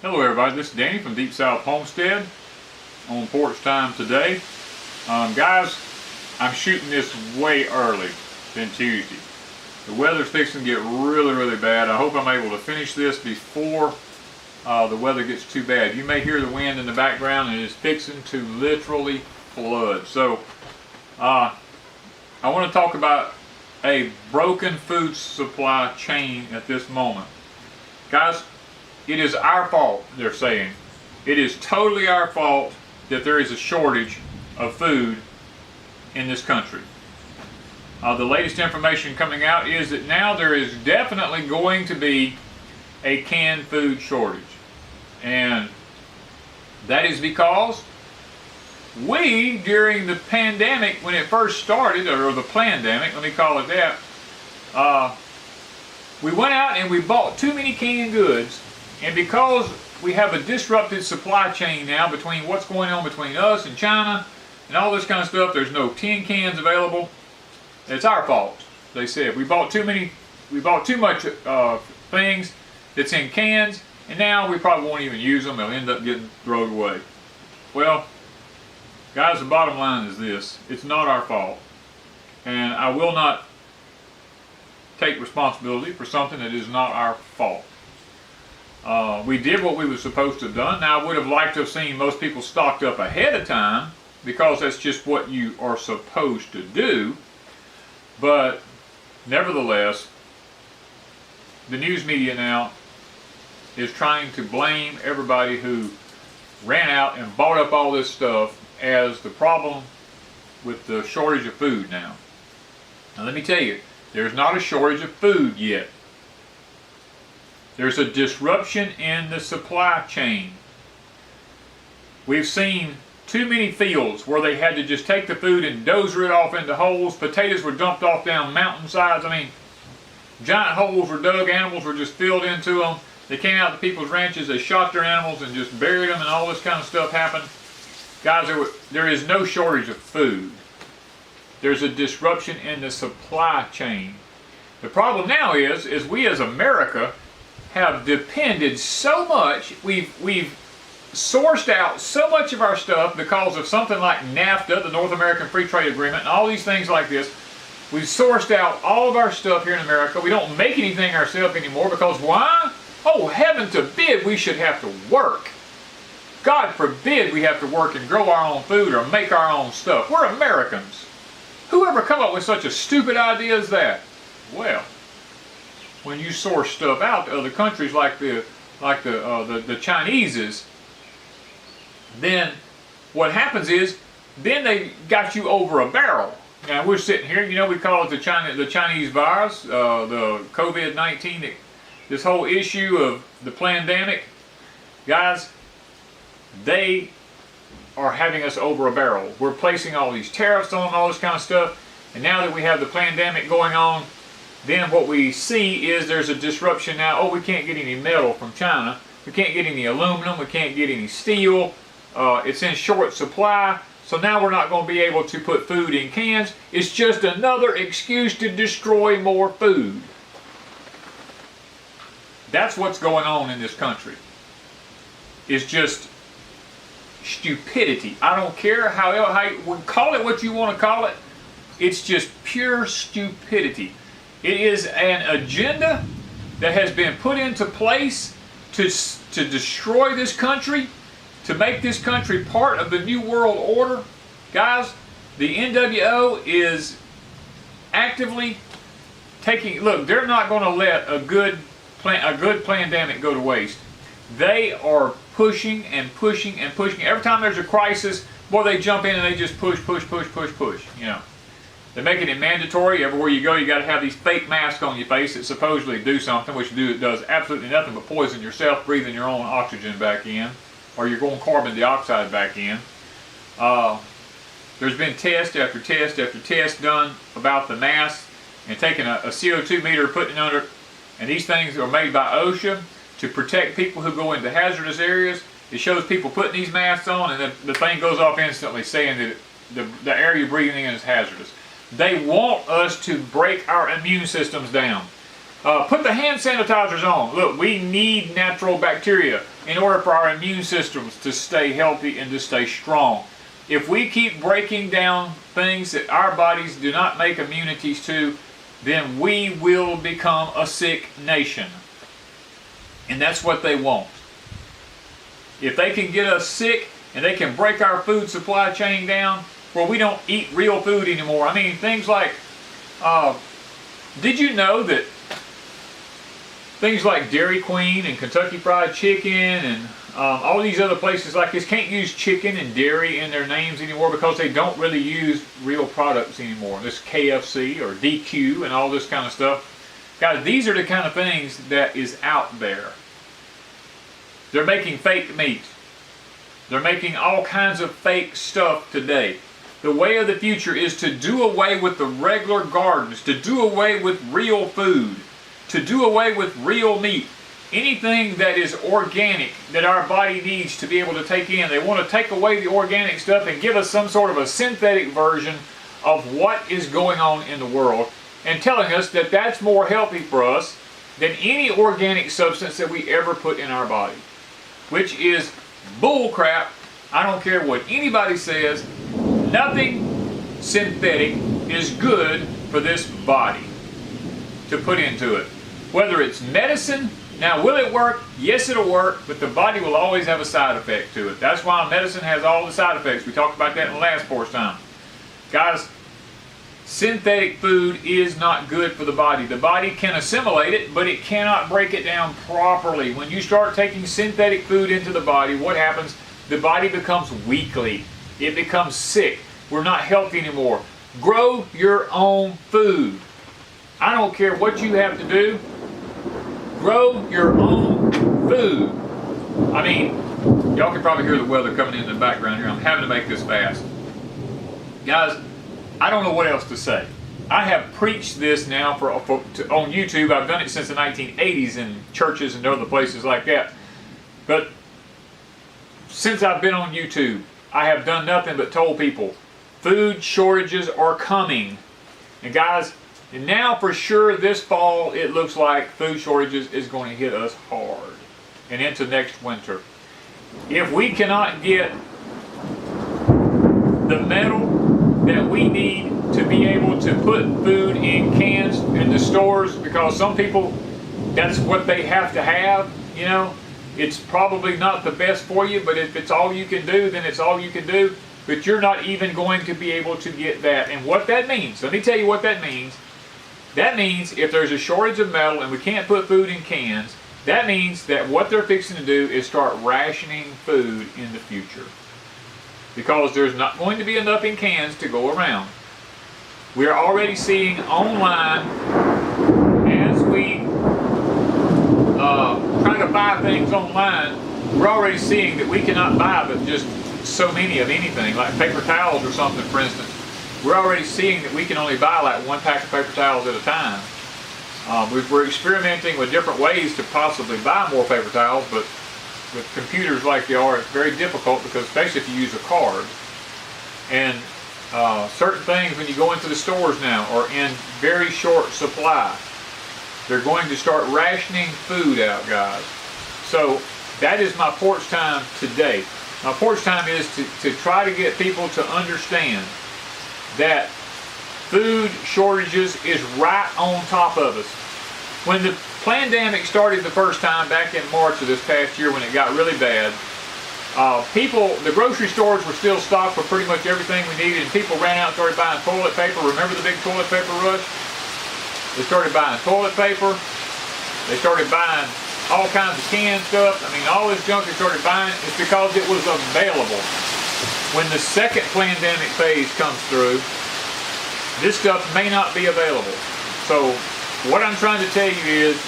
Hello everybody, this is Danny from Deep South Homestead on porch time today. Guys, I'm shooting this way early than Tuesday. The weather's fixing to get really bad. I hope I'm able to finish this before the weather gets too bad. You may hear the wind in the background and it's fixing to literally flood. So I want to talk about a broken food supply chain at this moment. Guys, it is our fault, they're saying. It is totally our fault that there is a shortage of food in this country. The latest information coming out is that now there is definitely going to be a canned food shortage. And that is because we, during the pandemic, when it first started, or the plandemic, let me call it that, we went out and we bought too many canned goods. And because we have a disrupted supply chain now between what's going on between us and China and all this kind of stuff, there's no tin cans available. It's our fault, they said. We bought too much things that's in cans, and now we probably won't even use them. They'll end up getting thrown away. Well, guys, the bottom line is this. It's not our fault. And I will not take responsibility for something that is not our fault. We did what we were supposed to have done. Now, I would have liked to have seen most people stocked up ahead of time because that's just what you are supposed to do. But nevertheless, the news media now is trying to blame everybody who ran out and bought up all this stuff as the problem with the shortage of food now. Now, let me tell you, there's not a shortage of food yet. There's a disruption in the supply chain. We've seen too many fields where they had to just take the food and dozer it off into holes. Potatoes were dumped off down mountainsides. I mean, giant holes were dug, animals were just filled into them. They came out to people's ranches, they shot their animals and just buried them, and all this kind of stuff happened. Guys, there is no shortage of food. There's a disruption in the supply chain. The problem now is we as America have depended so much, we've sourced out so much of our stuff because of something like NAFTA, the North American Free Trade Agreement, and all these things like this. We've sourced out all of our stuff here in America. We don't make anything ourselves anymore because why? Oh, heaven forbid we should have to work. God forbid we have to work and grow our own food or make our own stuff. We're Americans. Who ever come up with such a stupid idea as that? Well, when you source stuff out to other countries like the Chinese's, then what happens is then they got you over a barrel. Now we're sitting here, you know, we call it the Chinese virus, the COVID-19, this whole issue of the plandemic. Guys, they are having us over a barrel. We're placing all these tariffs on all this kind of stuff, and now that we have the plandemic going on, then what we see is there's a disruption now. Oh, we can't get any metal from China. We can't get any aluminum. We can't get any steel. It's in short supply. So now we're not going to be able to put food in cans. It's just another excuse to destroy more food. That's what's going on in this country. It's just stupidity. I don't care how you call it what you want to call it. It's just pure stupidity. It is an agenda that has been put into place to destroy this country, to make this country part of the New World Order. Guys, the NWO is actively taking, look, they're not going to let a good plandemic go to waste. They are pushing and pushing and pushing. Every time there's a crisis, boy, they jump in and they just push, you know. They're making it mandatory. Everywhere you go, you got to have these fake masks on your face that supposedly do something, which does absolutely nothing but poison yourself, breathing your own oxygen back in, or you're going carbon dioxide back in. There's been test after test after test done about the masks, and taking a CO2 meter, putting it under, and these things are made by OSHA to protect people who go into hazardous areas. It shows people putting these masks on, and the thing goes off instantly saying that the air you're breathing in is hazardous. They want us to break our immune systems down. Put the hand sanitizers on. Look, we need natural bacteria in order for our immune systems to stay healthy and to stay strong. If we keep breaking down things that our bodies do not make immunities to, then we will become a sick nation. And that's what they want. If they can get us sick and they can break our food supply chain down, where we don't eat real food anymore. I mean, things like, did you know that things like Dairy Queen and Kentucky Fried Chicken and all these other places like this can't use chicken and dairy in their names anymore because they don't really use real products anymore. This KFC or DQ and all this kind of stuff. Guys, these are the kind of things that is out there. They're making fake meat. They're making all kinds of fake stuff today. The way of the future is to do away with the regular gardens, to do away with real food, to do away with real meat. Anything that is organic that our body needs to be able to take in. They want to take away the organic stuff and give us some sort of a synthetic version of what is going on in the world and telling us that that's more healthy for us than any organic substance that we ever put in our body. Which is bull crap. I don't care what anybody says. Nothing synthetic is good for this body to put into it. Whether it's medicine, now will it work? Yes, it'll work, but the body will always have a side effect to it. That's why medicine has all the side effects. We talked about that in the last course time. Guys, synthetic food is not good for the body. The body can assimilate it, but it cannot break it down properly. When you start taking synthetic food into the body, what happens? The body becomes weakly. It becomes sick. We're not healthy anymore. Grow your own food. I don't care what you have to do. Grow your own food. I mean, y'all can probably hear the weather coming in the background here. I'm having to make this fast. Guys, I don't know what else to say. I have preached this now on YouTube. I've done it since the 1980s in churches and other places like that. But since I've been on YouTube, I have done nothing but told people food shortages are coming. And guys, and now for sure this fall it looks like food shortages is going to hit us hard and into next winter. If we cannot get the metal that we need to be able to put food in cans in the stores, because some people, that's what they have to have, you know. It's probably not the best for you, but if it's all you can do, then it's all you can do. But you're not even going to be able to get that. And what that means, let me tell you what that means. That means if there's a shortage of metal and we can't put food in cans, that means that what they're fixing to do is start rationing food in the future. Because there's not going to be enough in cans to go around. We're already seeing online, as we try to buy things online, we're already seeing that we cannot buy but just so many of anything, like paper towels or something, for instance. We're already seeing that we can only buy like one pack of paper towels at a time. We're experimenting with different ways to possibly buy more paper towels, but with computers like they are, it's very difficult, because especially if you use a card. And certain things when you go into the stores now are in very short supply. They're going to start rationing food out, guys. So that is my porch time today. My porch time is to try to get people to understand that food shortages is right on top of us. When the pandemic started the first time back in March of this past year, when it got really bad, the grocery stores were still stocked with pretty much everything we needed, and people ran out and started buying toilet paper. Remember the big toilet paper rush? They started buying toilet paper. They started buying all kinds of canned stuff. I mean, all this junk they started buying is because it was available. When the second pandemic phase comes through, this stuff may not be available. So what I'm trying to tell you is,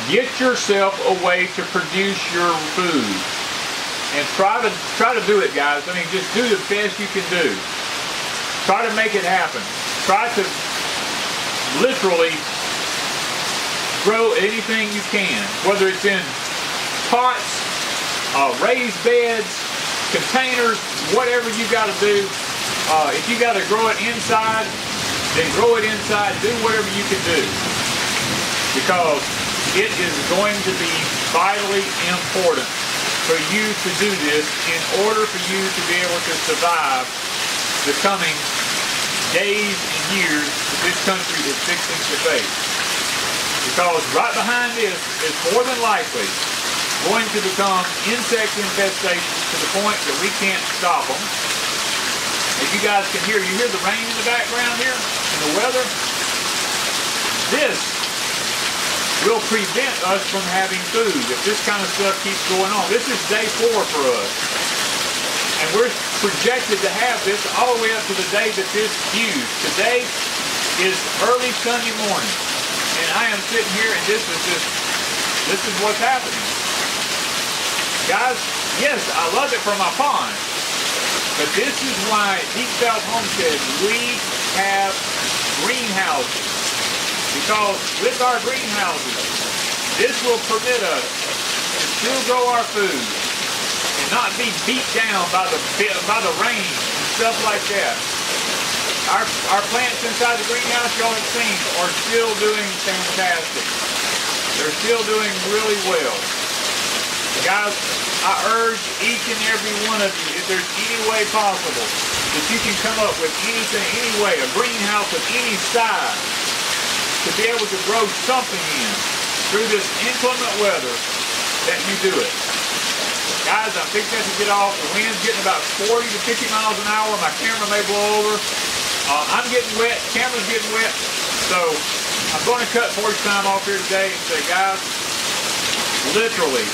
get yourself a way to produce your food. And try to do it, guys. I mean, just do the best you can do. Try to make it happen. Try to literally grow anything you can, whether it's in pots, raised beds, containers, whatever you got to do. If you got to grow it inside, then grow it inside. Do whatever you can do. because it is going to be vitally important for you to do this in order for you to be able to survive the coming days and years that this country is fixing to face. Because right behind this is more than likely going to become insect infestations to the point that we can't stop them. As you guys can hear, you hear the rain in the background here and the weather? This will prevent us from having food if this kind of stuff keeps going on. This is day 4 for us. And we're projected to have this all the way up to the day that this fused. Today is early Sunday morning. And I am sitting here and this is what's happening. Guys, yes, I love it for my pond. But this is why Deep South Homestead, we have greenhouses. Because with our greenhouses, this will permit us to still grow our food and not be beat down by the rain and stuff like that. Our plants inside the greenhouse, y'all have seen, are still doing fantastic. They're still doing really well. Guys, I urge each and every one of you, if there's any way possible that you can come up with anything, any way, a greenhouse of any size, to be able to grow something in through this inclement weather, that you do it. Guys, I'm fixing to get off. The wind's getting about 40 to 50 miles an hour. My camera may blow over. I'm getting wet. The camera's getting wet. So I'm going to cut porch time off here today and say, guys, literally,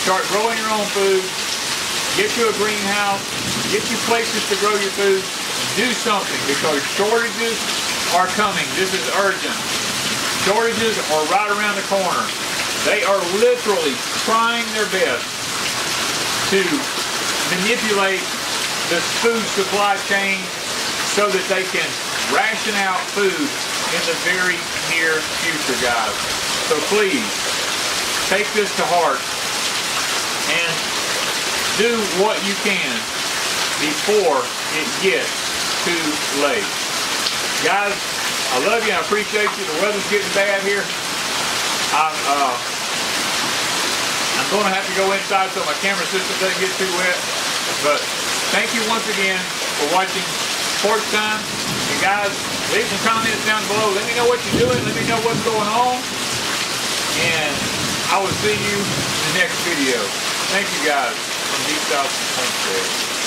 start growing your own food. Get you a greenhouse. Get you places to grow your food. Do something because shortages are coming. This is urgent. Shortages are right around the corner. They are literally trying their best to manipulate this food supply chain so that they can ration out food in the very near future, guys. So please, take this to heart and do what you can before it gets too late. Guys, I love you. I appreciate you. The weather's getting bad here. I'm going to have to go inside so my camera system doesn't get too wet. But thank you once again for watching Porch Time. And guys, leave some comments down below. Let me know what you're doing. Let me know what's going on. And I will see you in the next video. Thank you guys from Deep South Homestead.